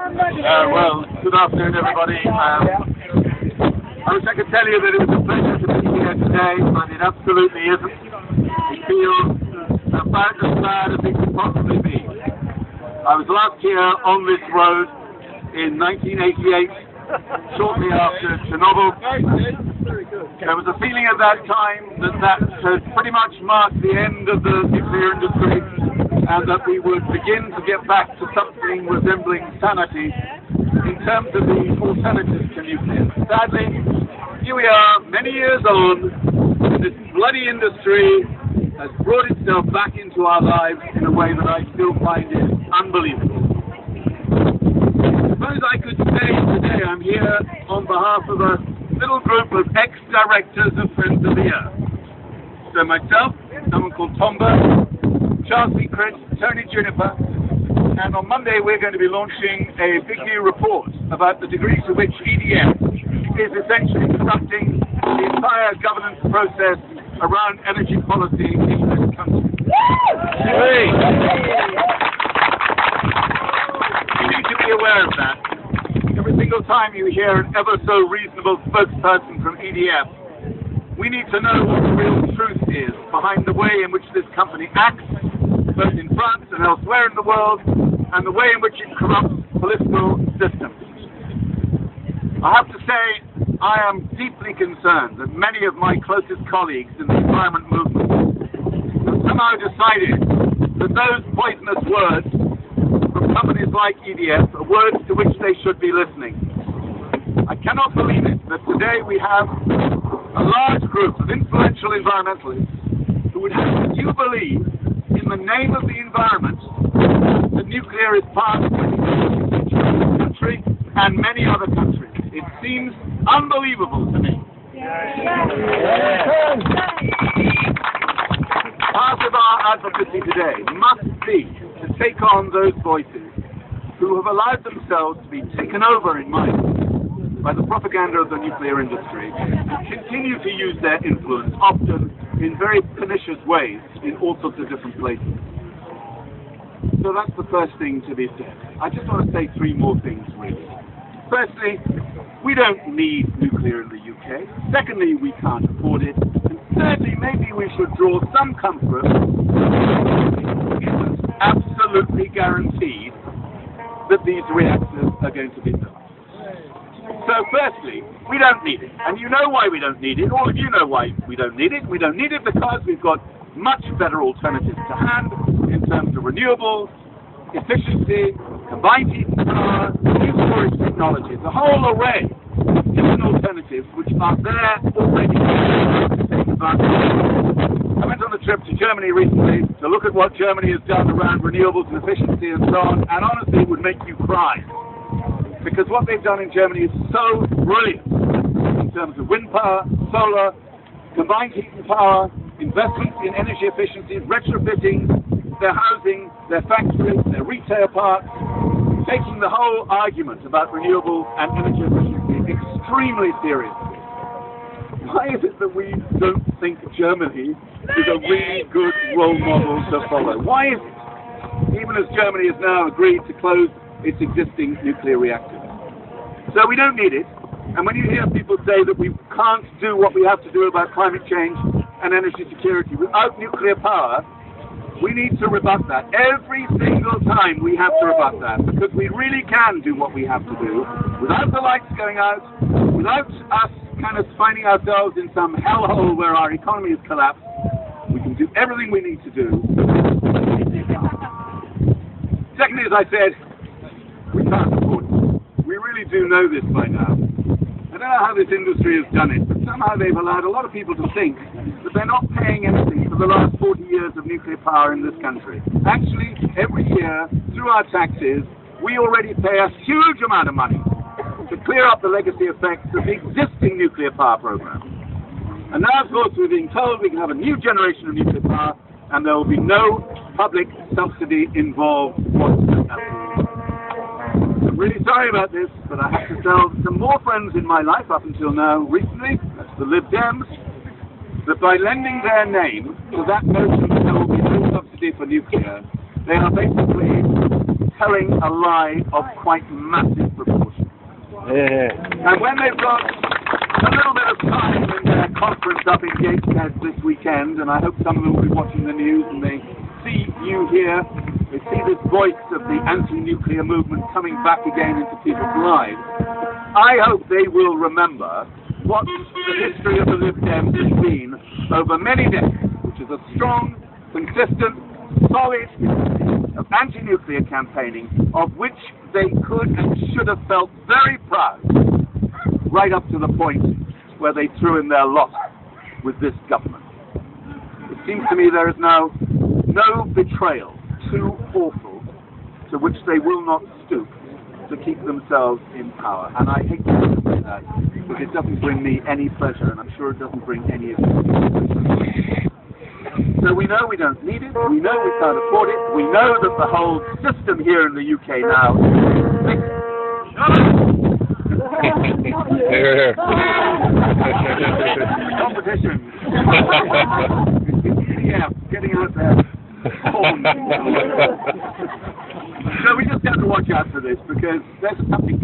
Well, good afternoon, everybody. I wish I could tell you that it was a pleasure to be here today, but it absolutely isn't. It feels about as bad as it could possibly be. I was last here on this road in 1988, shortly after Chernobyl. There was a feeling at that time that had pretty much marked the end of the nuclear industry, and that we would begin to get back to something resembling sanity in terms of the alternatives to nuclear. Sadly, here we are, many years on, and this bloody industry has brought itself back into our lives in a way that I still find is unbelievable. Suppose I could say today I'm here on behalf of a little group of ex-directors of Friends of the Earth. So myself, someone called Tomba, Charles B. Chris, Tony Juniper, and on Monday we're going to be launching a big new report about the degree to which EDF is essentially corrupting the entire governance process around energy policy in this country. Hey. You need to be aware of that. Every single time you hear an ever so reasonable spokesperson from EDF, we need to know what the real truth is behind the way in which this company acts, both in France and elsewhere in the world, and the way in which it corrupts political systems. I have to say, I am deeply concerned that many of my closest colleagues in the environment movement have somehow decided that those poisonous words from companies like EDF are words to which they should be listening. I cannot believe it that today we have a large group of influential environmentalists who would have you believe, in the name of the environment, that nuclear is part of the country and many other countries. It seems unbelievable to me. Part of our advocacy today must be to take on those voices who have allowed themselves to be taken over, in my view, by the propaganda of the nuclear industry, and continue to use their influence, often in very pernicious ways, in all sorts of different places. So that's the first thing to be said. I just want to say three more things, really. Firstly, we don't need nuclear in the UK. Secondly, we can't afford it. And thirdly, maybe we should draw some comfort that it isn't absolutely guaranteed that these reactors are going to be built. So firstly, we don't need it. And you know why we don't need it. All of you know why we don't need it. We don't need it because we've got much better alternatives to hand in terms of renewables, efficiency, combined heat and power, new storage technologies, a whole array of different alternatives which are there already to take advantage of. I went on a trip to Germany recently to look at what Germany has done around renewables and efficiency and so on, and honestly it would make you cry. Because what they've done in Germany is so brilliant in terms of wind power, solar, combined heat and power, investments in energy efficiency, retrofitting their housing, their factories, their retail parks, taking the whole argument about renewables and energy efficiency extremely seriously. Why is it that we don't think Germany is a really good role model to follow? Why is it? Even as Germany has now agreed to close its existing nuclear reactors. So we don't need it. And when you hear people say that we can't do what we have to do about climate change and energy security without nuclear power, we need to rebut that. Every single time we have to rebut that, because we really can do what we have to do without the lights going out, without us kind of finding ourselves in some hellhole where our economy has collapsed. We can do everything we need to do. Secondly, as I said, we can't afford it. We really do know this by now. I don't know how this industry has done it, but somehow they've allowed a lot of people to think that they're not paying anything for the last 40 years of nuclear power in this country. Actually, every year, through our taxes, we already pay a huge amount of money to clear up the legacy effects of the existing nuclear power program. And now, of course, we're being told we can have a new generation of nuclear power, and there will be no public subsidy involved whatsoever. I'm really sorry about this, but I have to tell some more friends in my life up until now, recently, that's the Lib Dems, that by lending their name to that notion that there will be no subsidy for nuclear, they are basically telling a lie of quite massive proportions. And when they've got a little bit of time in their conference up in Gateshead this weekend, and I hope some of them will be watching the news and they see you here, they see this voice of the anti-nuclear movement coming back again into people's lives, I hope they will remember what the history of the Lib Dems has been over many decades, which is a strong, consistent, solid history of anti-nuclear campaigning, of which they could and should have felt very proud, right up to the point where they threw in their lot with this government. It seems to me there is now no betrayal too awful to which they will not stoop to keep themselves in power. And I hate to say that, because it doesn't bring me any pleasure, and I'm sure it doesn't bring any of you. So we know we don't need it, we know we can't afford it, we know that the whole system here in the UK now is competition. Yeah, getting out there. So we just have to watch out for this, because there's something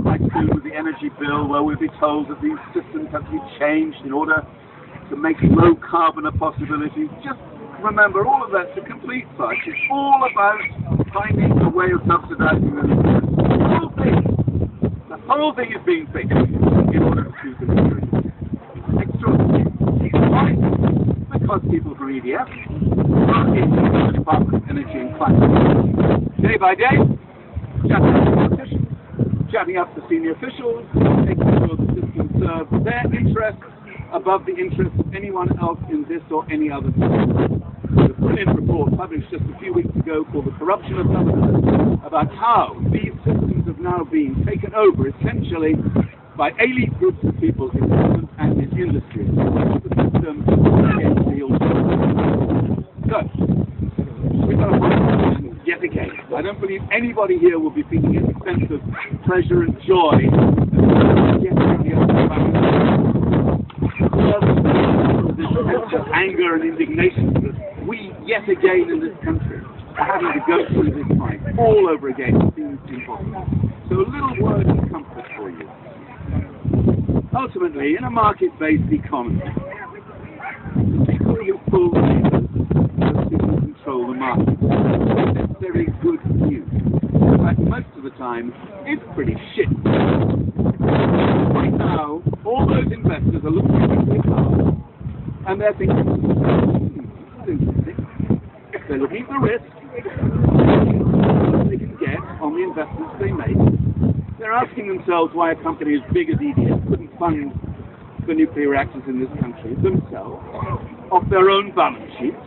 quite soon with the energy bill where we'll be told that these systems have to be changed in order to make low carbon a possibility. Just remember, all of that's a complete fuss. It's all about finding a way of subsidizing the whole thing. The whole thing is being fixed in order to do the nuclear. Extraordinary. Why? Because people from EDF are in the Department of Energy and Climate. Day by day, chatting up the politicians, chatting up the senior officials, making sure the system serves their interests above the interests of anyone else in this or any other system. The brilliant report published just a few weeks ago called The Corruption of Governance, about how these systems have now been taken over essentially by elite groups of people in government and in industry. The system against the alternative. So, we've got a problem yet again. I don't believe anybody here will be feeling any sense of pleasure and joy yet this anger and indignation that we yet again in this country are having to go through this fight all over again. It seems impossible. So a little word of comfort for you. Ultimately, in a market-based economy, the people who pull the levers, those people who control the market, that's necessarily good news. In fact, most of the time, it's pretty shit. Right now, all those investors are looking at the car, and they're thinking, they're looking at the risk they can get on the investments they make. They're asking themselves why a company as big as EDF couldn't fund the nuclear reactors in this country themselves, off their own balance sheets,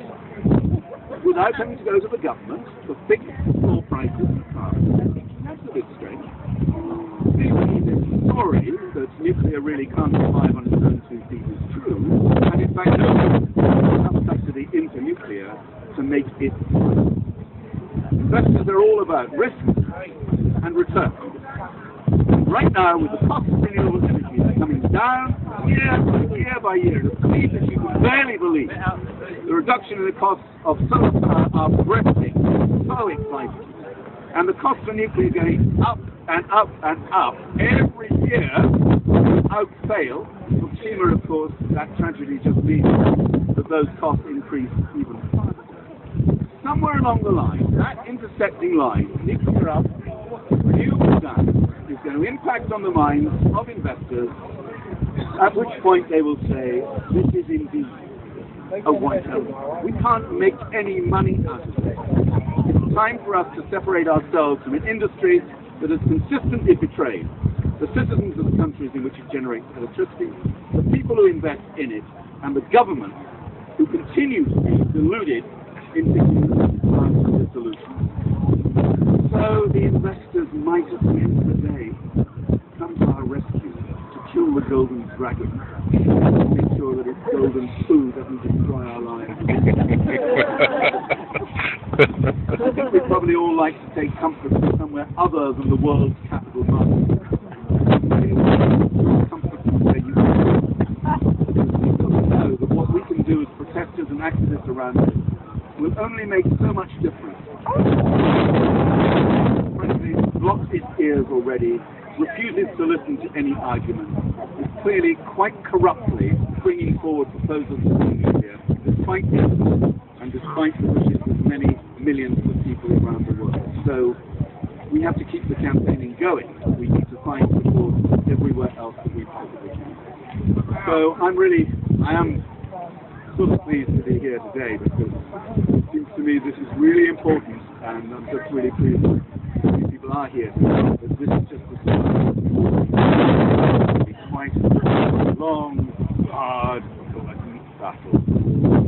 without having to go to the government for fixed floor prices and carbon. That's a bit strange. The story that nuclear really can't survive on its own 2 feet is true, and in fact no enough subsidy into nuclear to make it work. Investors are all about risk and return. Right now, with the cost of renewable energy coming down year by year at a speed that you can barely believe, the reduction in the costs of solar power are breathtaking, so exciting, and the cost of nuclear going up and up and up every year without fail. For Fukushima, of course, that tragedy just means that those costs increase even further. Somewhere along the line, that intersecting line, nuclear up, renewable down, is going to impact on the minds of investors, at which point they will say, this is indeed a white element. We can't make any money out of it. It's time for us to separate ourselves from an industry that has consistently betrayed the citizens of the countries in which it generates electricity, the people who invest in it, and the government who continue to be deluded in thinking that this is the solution. So the investors might at the end of the day come to our rescue to kill the golden dragon and make sure that its golden poo doesn't destroy our lives. I think we'd probably all like to take comfort from somewhere other than the world's capital market. Comfort from where you are. Because we know that what we can do as protesters and activists around it will only make so much difference. Frankly, blocks its ears already, refuses to listen to any argument, is clearly quite corruptly bringing forward proposals for nuclear, despite the efforts and despite the wishes of many millions of people around the world. So we have to keep the campaigning going. We need to find support everywhere else that we possibly can. So I am sort of pleased to be here today, because it seems to me this is really important, and I'm just really pleased that many people are here today, but this is just the start. It's quite a long, hard, battle.